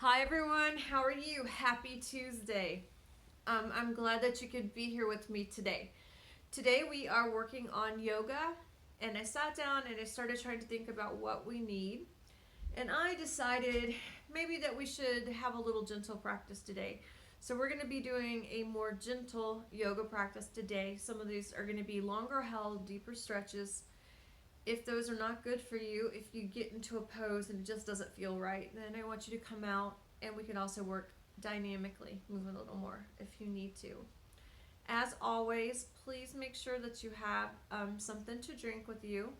Hi everyone, how are you? Happy Tuesday. I'm glad that you could be here with me today. Today we are working on yoga, and I sat down and I started trying to think about what we need. And I decided maybe that we should have a little gentle practice today. So we're going to be doing a more gentle yoga practice today. Some of these are going to be longer held, deeper stretches. If those are not good for you, if you get into a pose and it just doesn't feel right, then I want you to come out and we can also work dynamically, move a little more if you need to. As always, please make sure that you have something to drink with you.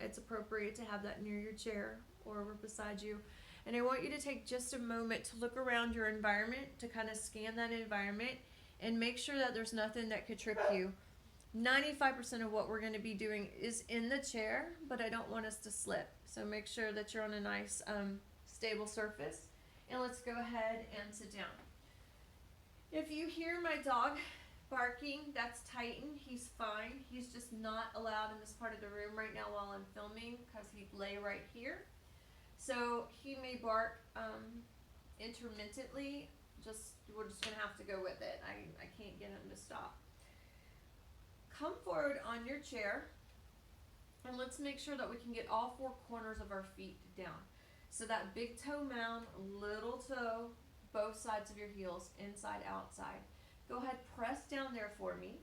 It's appropriate to have that near your chair or over beside you. And I want you to take just a moment to look around your environment, to kind of scan that environment and make sure that there's nothing that could trip you. 95% of what we're going to be doing is in the chair, but I don't want us to slip. So make sure that you're on a nice, stable surface. And let's go ahead and sit down. If you hear my dog barking, that's Titan. He's fine. He's just not allowed in this part of the room right now while I'm filming because he'd lay right here. So he may bark intermittently. We're just going to have to go with it. I can't get him to stop. Come forward on your chair, and let's make sure that we can get all four corners of our feet down. So that big toe mound, little toe, both sides of your heels, inside, outside. Go ahead, press down there for me.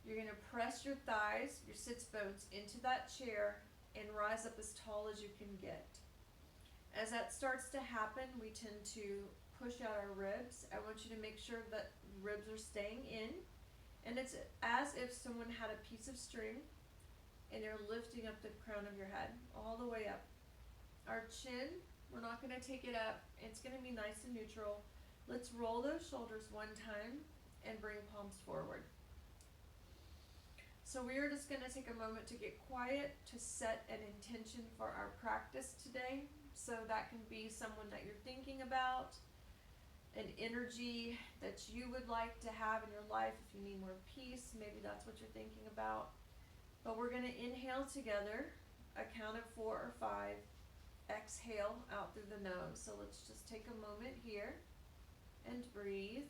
You're going to press your thighs, your sits bones into that chair and rise up as tall as you can get. As that starts to happen, we tend to push out our ribs. I want you to make sure that ribs are staying in. And it's as if someone had a piece of string and you're lifting up the crown of your head all the way up. Our chin, we're not going to take it up. It's going to be nice and neutral. Let's roll those shoulders one time and bring palms forward. So we are just going to take a moment to get quiet, to set an intention for our practice today. So that can be someone that you're thinking about, an energy that you would like to have in your life. If you need more peace, maybe that's what you're thinking about. But we're going to inhale together, a count of 4 or 5. Exhale out through the nose. So let's just take a moment here and breathe.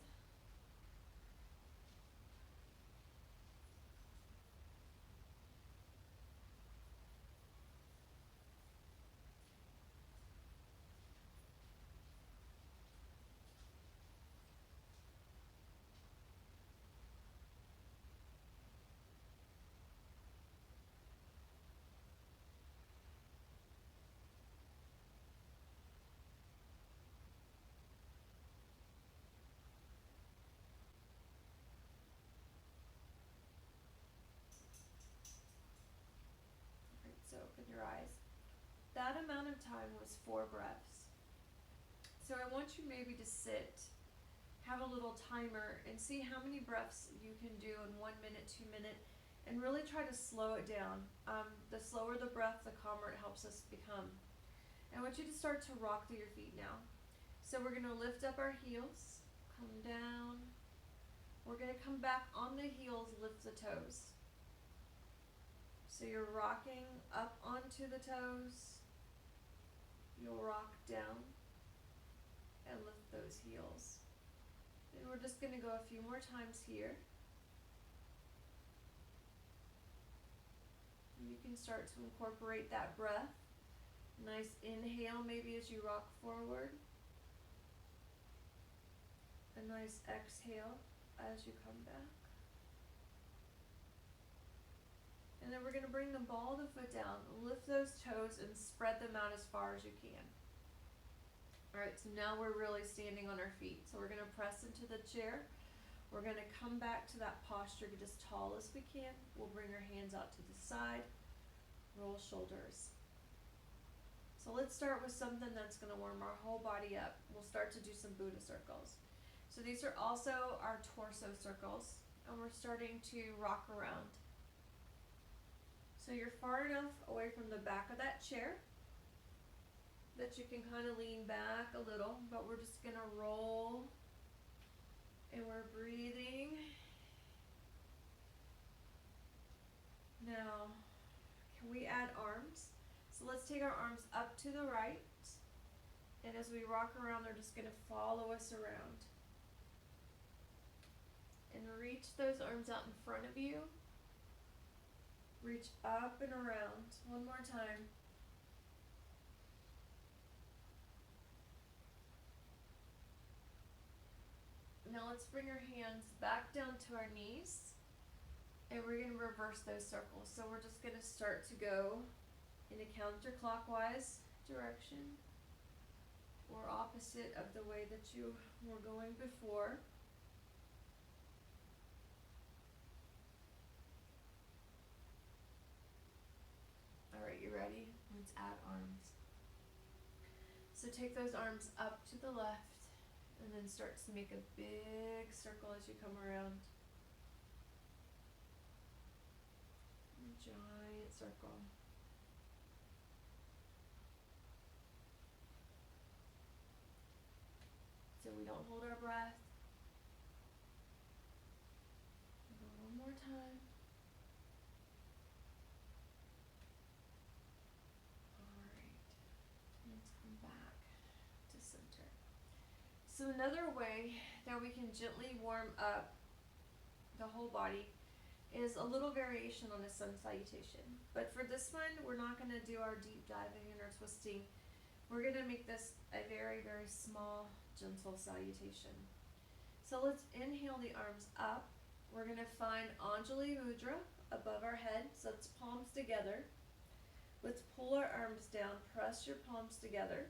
Right, so open your eyes. That amount of time was 4 breaths. So I want you maybe to sit, have a little timer, and see how many breaths you can do in 1 minute, 2 minutes, and really try to slow it down. The slower the breath, the calmer it helps us become. I want you to start to rock through your feet now. So we're going to lift up our heels, come down. We're going to come back on the heels, lift the toes. So you're rocking up onto the toes. You'll rock down and lift those heels. And we're just going to go a few more times here. And you can start to incorporate that breath. Nice inhale maybe as you rock forward. A nice exhale as you come back. And then we're going to bring the ball of the foot down, lift those toes, and spread them out as far as you can. Alright, so now we're really standing on our feet. So we're going to press into the chair. We're going to come back to that posture, get as tall as we can. We'll bring our hands out to the side, roll shoulders. So let's start with something that's going to warm our whole body up. We'll start to do some Buddha circles. So these are also our torso circles, and we're starting to rock around. So you're far enough away from the back of that chair that you can kind of lean back a little, but we're just going to roll, and we're breathing. Now, can we add arms? So let's take our arms up to the right, and And as we rock around, they're just going to follow us around. And reach those arms out in front of you. Reach up and around. One more time. Now let's bring our hands back down to our knees. And we're going to reverse those circles. So we're just going to start to go in a counterclockwise direction, or opposite of the way that you were going before. Alright, you ready? Let's add arms. So take those arms up to the left, and then start to make a big circle as you come around. A giant circle. So we don't hold our breath. One more time. Alright. Let's come back to center. So another way that we can gently warm up the whole body is a little variation on the sun salutation. But for this one, we're not going to do our deep diving and our twisting. We're going to make this a very, very small, gentle salutation. So let's inhale the arms up. We're going to find Anjali Mudra above our head. So it's palms together. Let's pull our arms down. Press your palms together.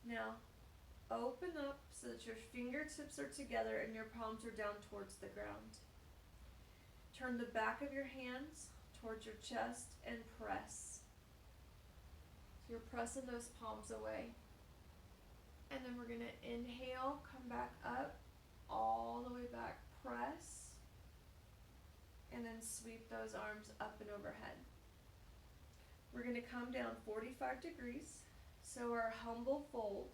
Now, open up so that your fingertips are together and your palms are down towards the ground. Turn the back of your hands towards your chest and press. So you're pressing those palms away. And then we're going to inhale, come back up, all the way back, press, and then sweep those arms up and overhead. We're going to come down 45 degrees, so our humble fold.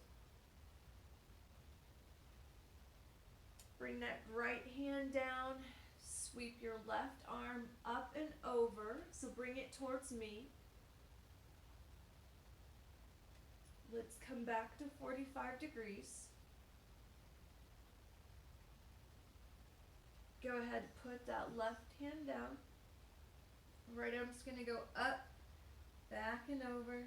Bring that right hand down, sweep your left arm up and over, so bring it towards me. Let's come back to 45 degrees. Go ahead, put that left hand down. Right arm's going to go up, back and over.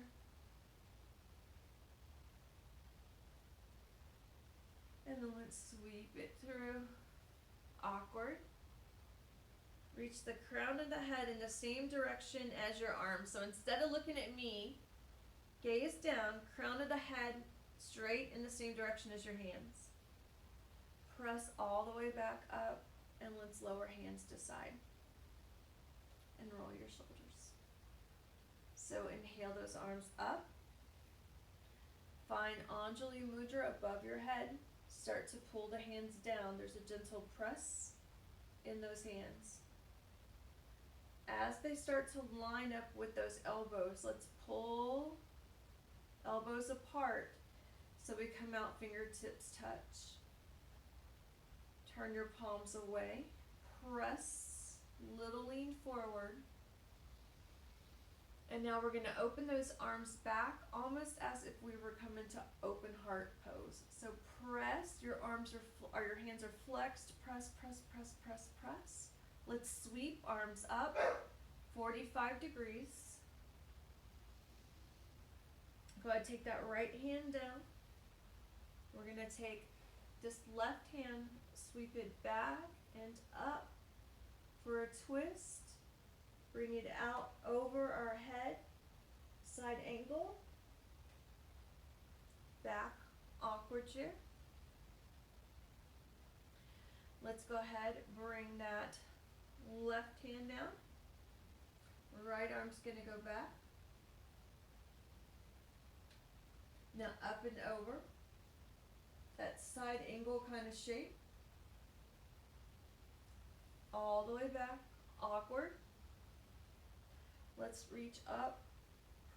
And then let's sweep it through. Awkward. Reach the crown of the head in the same direction as your arms. So instead of looking at me, gaze down, crown of the head straight in the same direction as your hands. Press all the way back up, and let's lower hands to side. And roll your shoulders. So inhale those arms up. Find Anjali Mudra above your head. Start to pull the hands down. There's a gentle press in those hands. As they start to line up with those elbows, let's pull elbows apart so we come out, fingertips touch. Turn your palms away. Press, little lean forward. And now we're going to open those arms back almost as if we were coming to open heart pose. So press, your arms are, your hands are flexed. Press, press, press, press, press. Let's sweep arms up 45 degrees. Go ahead, take that right hand down. We're going to take this left hand, sweep it back and up for a twist. Bring it out over our head, side angle, back, awkward chair. Let's go ahead, bring that left hand down. Right arm's going to go back. Now up and over. That side angle kind of shape. All the way back, awkward. Let's reach up,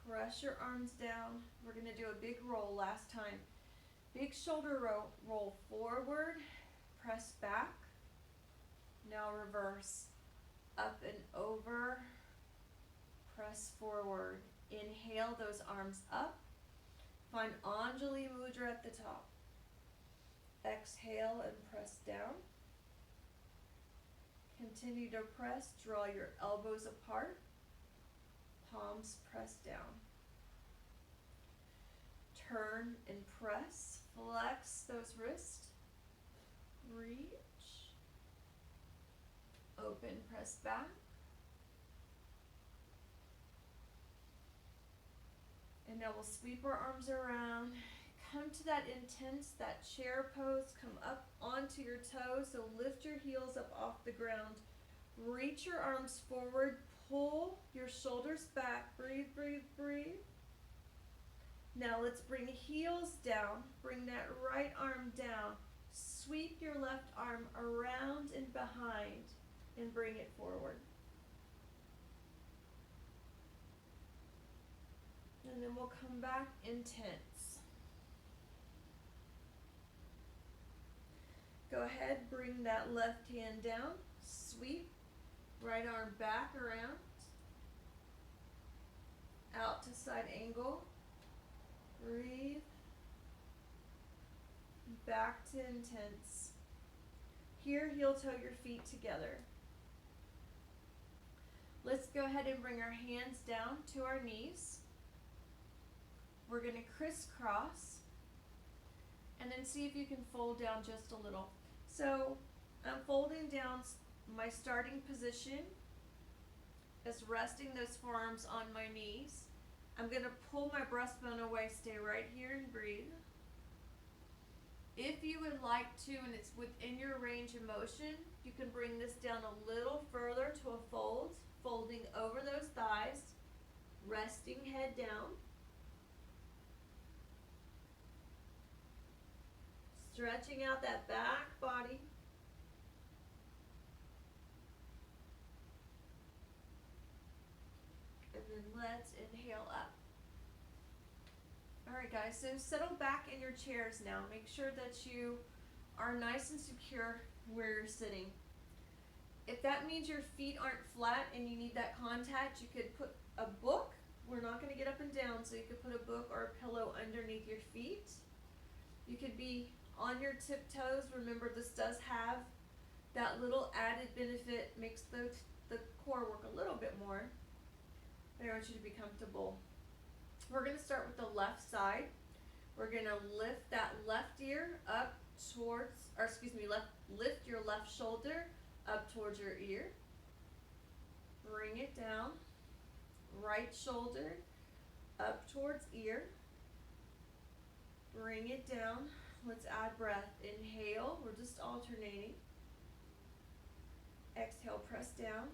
press your arms down. We're going to do a big roll last time. Big shoulder roll forward, press back. Now reverse, up and over, press forward. Inhale those arms up. Find Anjali Mudra at the top. Exhale and press down. Continue to press. Draw your elbows apart. Palms press down. Turn and press. Flex those wrists. Reach. Open, press back. And now we'll sweep our arms around. Come to that intense, that chair pose. Come up onto your toes. So lift your heels up off the ground. Reach your arms forward. Pull your shoulders back. Breathe, breathe, breathe. Now let's bring heels down. Bring that right arm down. Sweep your left arm around and behind and bring it forward. And then we'll come back intense. Go ahead, bring that left hand down. Sweep, right arm back around. Out to side angle. Breathe. Back to intense. Here, heel toe your feet together. Let's go ahead and bring our hands down to our knees. We're going to crisscross and then see if you can fold down just a little. So I'm folding down. My starting position is resting those forearms on my knees. I'm going to pull my breastbone away, stay right here and breathe. If you would like to, and it's within your range of motion, you can bring this down a little further to a fold, folding over those thighs, resting head down. Stretching out that back body. And then let's inhale up. All right, guys, so settle back in your chairs now. Make sure that you are nice and secure where you're sitting. If that means your feet aren't flat and you need that contact, you could put a book. We're not going to get up and down, so you could put a book or a pillow underneath your feet. You could be on your tiptoes. Remember, this does have that little added benefit, makes the core work a little bit more. I want you to be comfortable. We're going to start with the left side. We're going to lift that left ear up towards, lift your left shoulder up towards your ear. Bring it down. Right shoulder up towards ear. Bring it down. Let's add breath. Inhale. We're just alternating. Exhale, press down.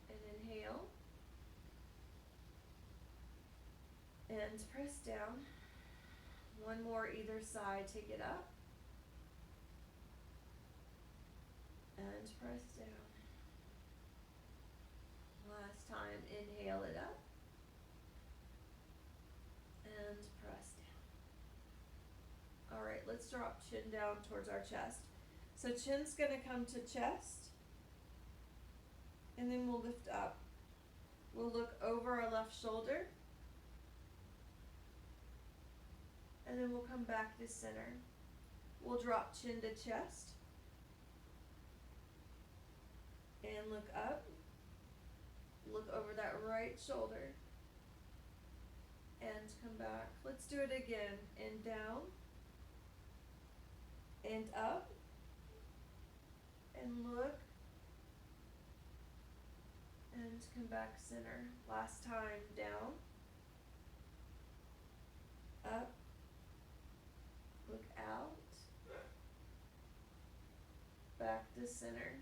And inhale. And press down. One more either side. Take it up. And press down. Last time, inhale it up. And press down. All right, let's drop chin down towards our chest. So chin's gonna come to chest. And then we'll lift up. We'll look over our left shoulder. And then we'll come back to center. We'll drop chin to chest. And look up. Look over that right shoulder. And come back. Let's do it again. And down. And up. And look. And come back center. Last time. Down. Up. Look out. Back to center.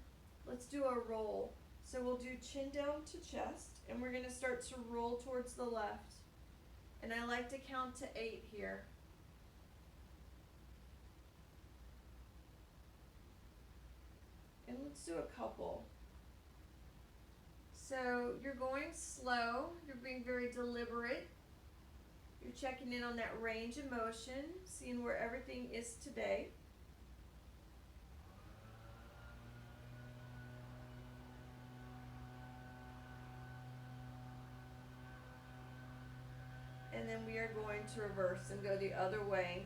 Let's do a roll. So we'll do chin down to chest, and we're going to start to roll towards the left. And I like to count to 8 here. And let's do a couple. So you're going slow. You're being very deliberate. You're checking in on that range of motion, seeing where everything is today. And then then we are going to reverse and go the other way.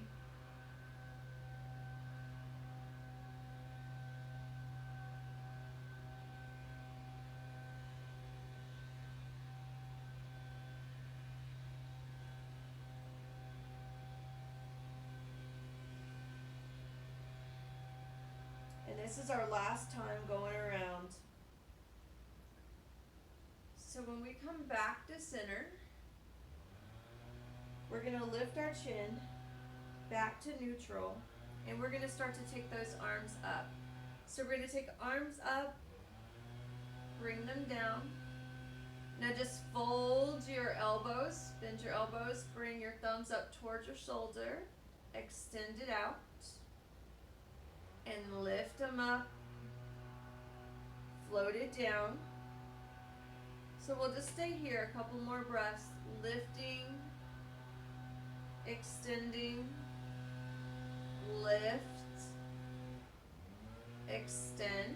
And this is our last time going around. So when we come back to center, we're going to lift our chin back to neutral, and we're going to start to take those arms up. So we're going to take arms up, bring them down. Now just fold your elbows, bend your elbows, bring your thumbs up towards your shoulder, extend it out, and lift them up, float it down. So we'll just stay here a couple more breaths, lifting, extending, lift, extend.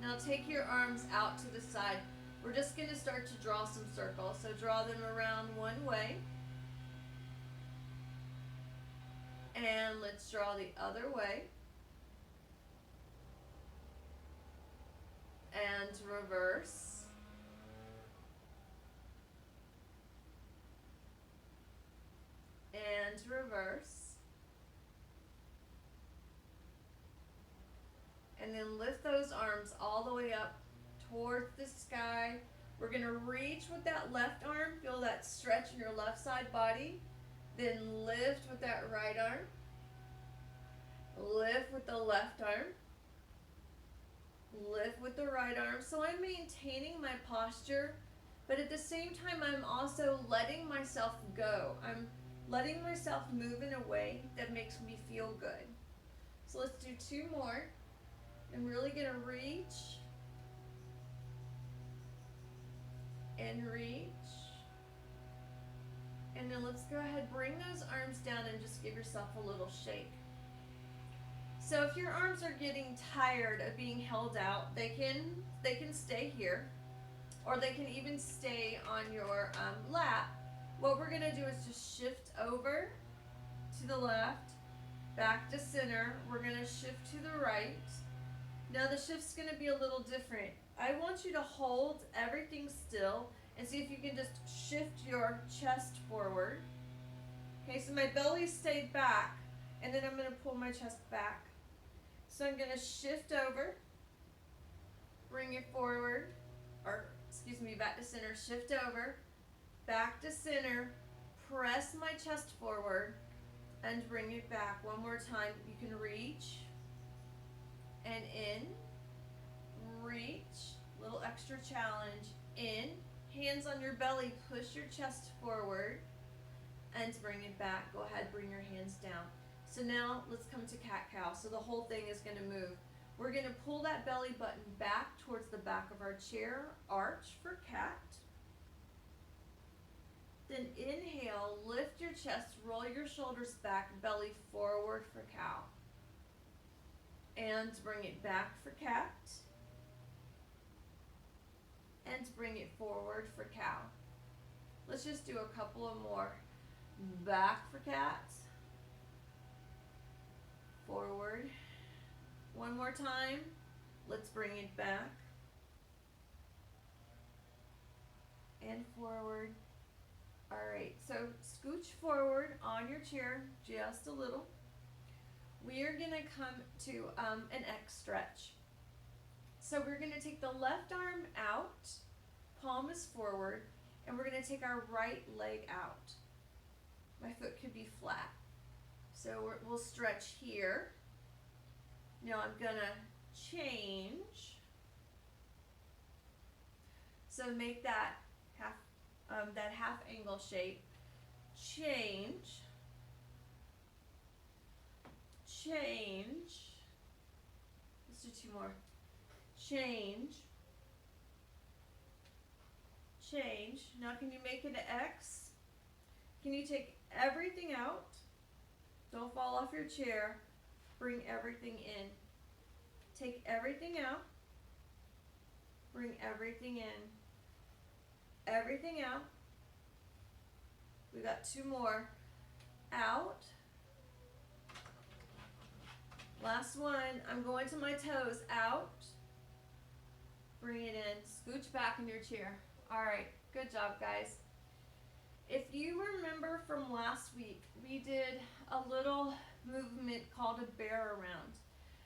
Now take your arms out to the side. We're just going to start to draw some circles. So draw them around one way. And let's draw the other way. And reverse. And reverse. And then lift those arms all the way up towards the sky. We're going to reach with that left arm. Feel that stretch in your left side body. Then lift with that right arm. Lift with the left arm. Lift with the right arm. So I'm maintaining my posture, but at the same time I'm also letting myself go. I'm letting myself move in a way that makes me feel good. So let's do two more. I'm really going to reach and reach. And then let's go ahead, bring those arms down and just give yourself a little shake. So if your arms are getting tired of being held out, they can stay here, or they can even stay on your lap. What we're going to do is just shift over to the left, back to center. We're going to shift to the right. Now the shift's going to be a little different. I want you to hold everything still and see if you can just shift your chest forward. Okay, so my belly stayed back, and then I'm going to pull my chest back. So I'm going to shift over, bring it forward, or excuse me, back to center, shift over, back to center, press my chest forward, and bring it back. One more time. You can reach and in, reach, little extra challenge, in, hands on your belly, push your chest forward, and bring it back. Go ahead, bring your hands down. So now let's come to cat-cow. So the whole thing is going to move. We're going to pull that belly button back towards the back of our chair, arch for cat. Then inhale, lift your chest, roll your shoulders back, belly forward for cow. And bring it back for cat. And bring it forward for cow. Let's just do a couple of more. Back for cat. Forward. One more time. Let's bring it back. And forward. All right, so scooch forward on your chair just a little. We are going to come to an X stretch. So we're going to take the left arm out, palm is forward, and we're going to take our right leg out. My foot could be flat. So we'll stretch here. Now I'm going to change. So make that half angle shape. Change. Change. Let's do two more. Change. Change. Now can you make it an X? Can you take everything out? Don't fall off your chair. Bring everything in. Take everything out. Bring everything in. Everything out. We got 2 more. Out. Last one. I'm going to my toes. Out. Bring it in. Scooch back in your chair. All right. Good job, guys. If you remember from last week, we did a little movement called a bear around.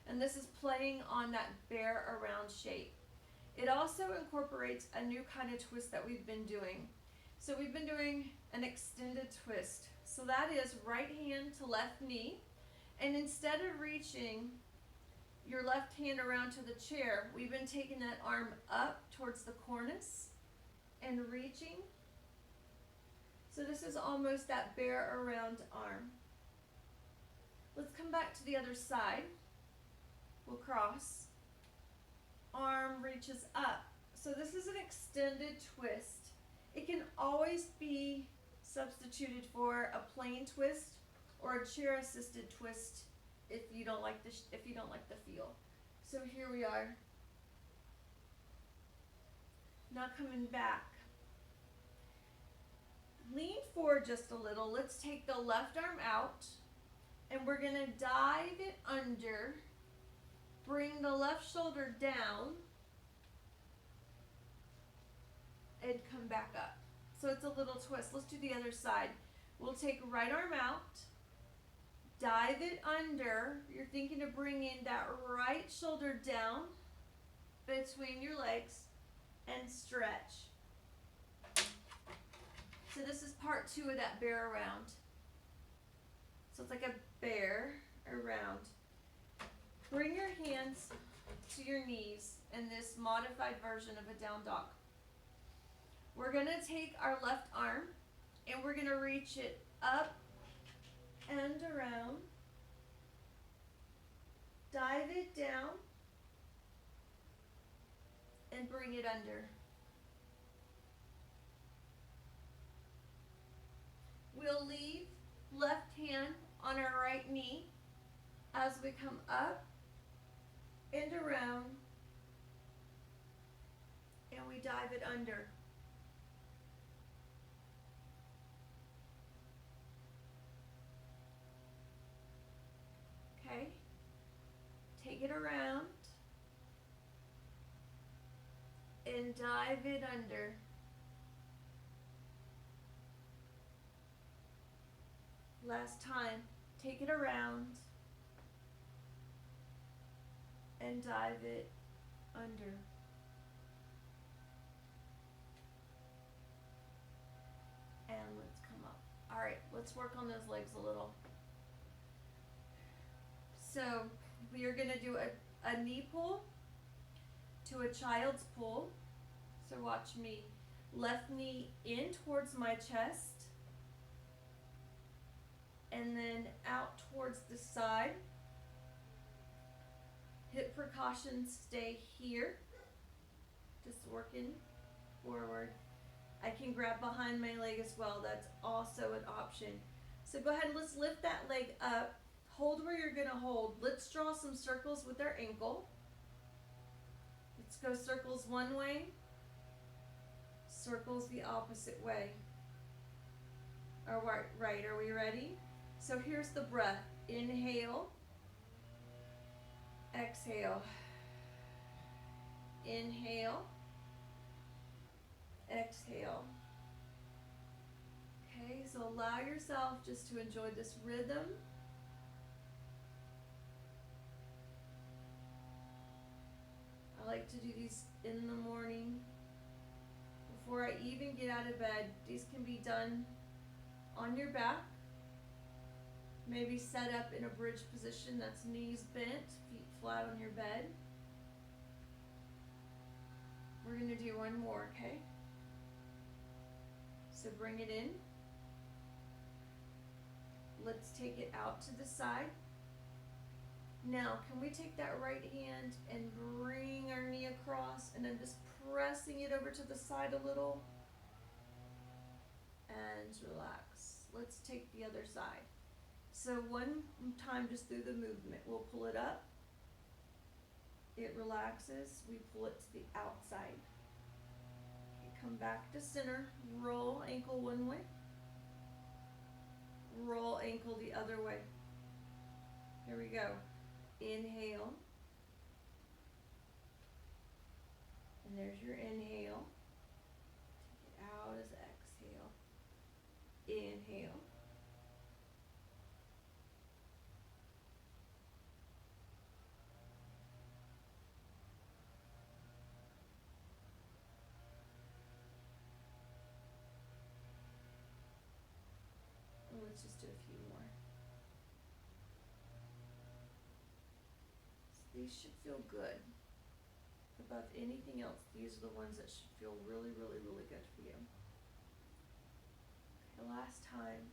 And this is playing on that bear around shape. It also incorporates a new kind of twist that we've been doing. So we've been doing an extended twist. So that is right hand to left knee. And instead of reaching your left hand around to the chair, we've been taking that arm up towards the cornice and reaching. So this is almost that bear around arm. Let's come back to the other side. We'll cross. Arm reaches up. So this is an extended twist. It can always be substituted for a plain twist or a chair assisted twist if you don't like the feel. So here we are. Now coming back. Lean forward just a little. Let's take the left arm out and we're going to dive it under. Bring the left shoulder down and come back up. So it's a little twist. Let's do the other side. We'll take right arm out, dive it under. You're thinking of bringing that right shoulder down between your legs and stretch. So this is part 2 of that bear around. So it's like a bear around. Bring your hands to your knees in this modified version of a down dog. We're going to take our left arm and we're going to reach it up and around. Dive it down and bring it under. We'll leave left hand on our right knee as we come up and around, and we dive it under. Okay, take it around and dive it under. Last time, take it around and dive it under. And let's come up. All right, let's work on those legs a little. So we are going to do a knee pull to a child's pull. So watch me. Left knee in towards my chest. And then out towards the side. Hip precautions stay here. Just working forward. I can grab behind my leg as well. That's also an option. So go ahead and let's lift that leg up. Hold where you're going to hold. Let's draw some circles with our ankle. Let's go circles one way. Circles the opposite way. All right, are we ready? So here's the breath. Inhale. Exhale. Inhale. Exhale. Okay, so allow yourself just to enjoy this rhythm. I like to do these in the morning before I even get out of bed. These can be done on your back. Maybe set up in a bridge position that's knees bent, feet flat on your bed. We're going to do one more, okay? So bring it in. Let's take it out to the side. Now, can we take that right hand and bring our knee across and then just pressing it over to the side a little? And relax. Let's take the other side. So one time just through the movement. We'll pull it up. It relaxes. We pull it to the outside. Okay, come back to center. Roll ankle one way. ankle the other way. Here we go. Inhale. And there's your inhale. Take it out as exhale. Inhale. And let's just do a few more. So these should feel good. Above anything else, these are the ones that should feel really, really, really good for you. Okay, last time.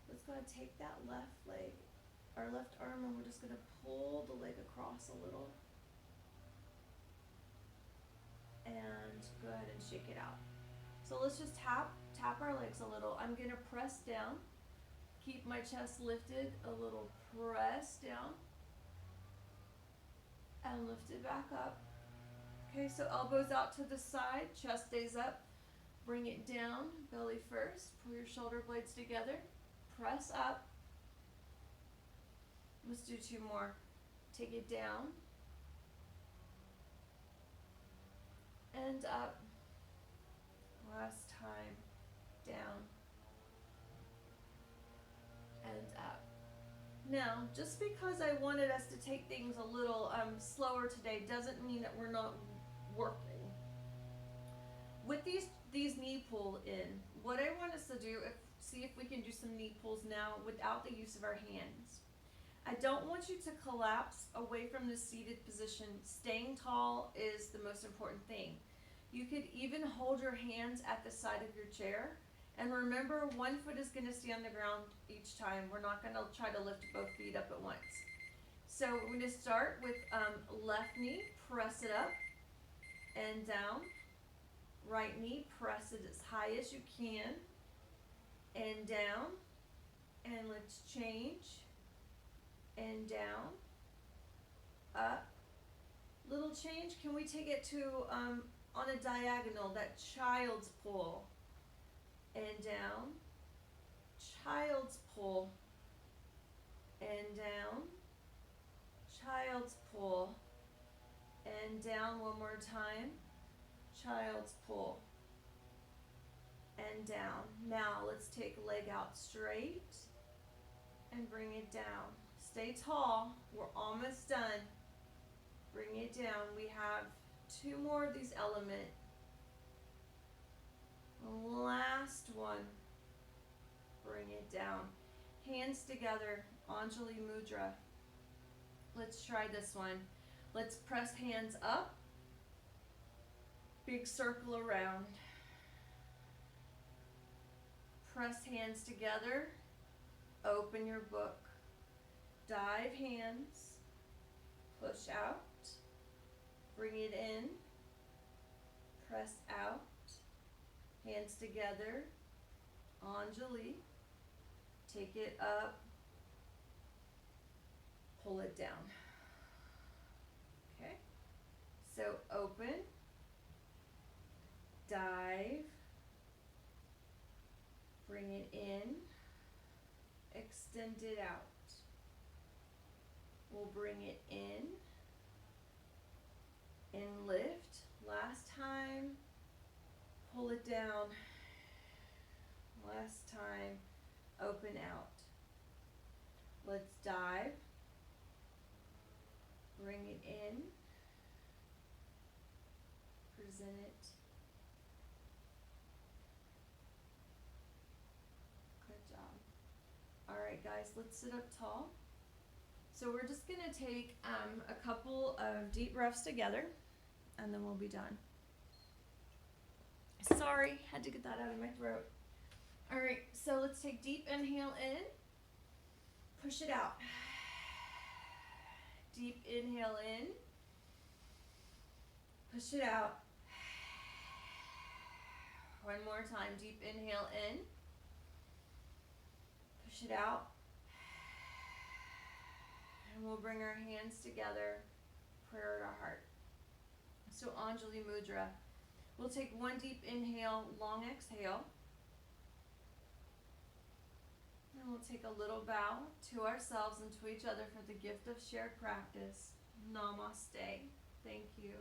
Let's go ahead and take that left leg, our left arm, and we're just going to pull the leg across a little. And go ahead and shake it out. So let's just tap our legs a little. I'm going to press down. Keep my chest lifted a little. Press down. And lift it back up. Okay, so elbows out to the side, chest stays up. Bring it down, belly first. Pull your shoulder blades together. Press up. Let's do two more. Take it down. And up. Last time. Down. And up. Now, just because I wanted us to take things a little slower today doesn't mean that we're not working. With these knee pull in, what I want us to do, see if we can do some knee pulls now without the use of our hands. I don't want you to collapse away from the seated position. Staying tall is the most important thing. You could even hold your hands at the side of your chair. And remember, one foot is going to stay on the ground each time. We're not going to try to lift both feet up at once. So we're going to start with left knee, press it up and down. Right knee, press it as high as you can and down. And let's change. And down, up. Little change. Can we take it to on a diagonal, that child's pull? And down, child's pull, and down, child's pull, and down one more time, child's pull, and down. Now let's take a leg out straight and bring it down. Stay tall, we're almost done. Bring it down. We have two more of these elements. Last one. Bring it down. Hands together, Anjali Mudra. Let's try this one. Let's press hands up. Big circle around. Press hands together. Open your book. Dive hands. Push out. Bring it in. Press out. Hands together. Anjali. Take it up. Pull it down. Okay. So open. Dive. Bring it in. Extend it out. We'll bring it in. And lift. Last time. Pull it down. Last time. Open out. Let's dive. Bring it in. Present it. Good job. All right, guys, let's sit up tall. So we're just going to take a couple of deep breaths together, and then we'll be done. Sorry, had to get that out of my throat. All right, so let's take deep inhale in. Push it out. Deep inhale in. Push it out. One more time. Deep inhale in. Push it out. And we'll bring our hands together. Prayer at our heart. So Anjali Mudra. We'll take one deep inhale, long exhale. And we'll take a little bow to ourselves and to each other for the gift of shared practice. Namaste. Thank you.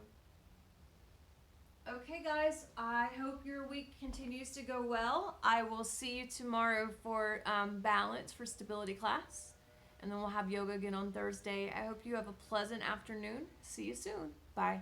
Okay, guys, I hope your week continues to go well. I will see you tomorrow for balance for stability class, and then we'll have yoga again on Thursday. I hope you have a pleasant afternoon. See you soon. Bye.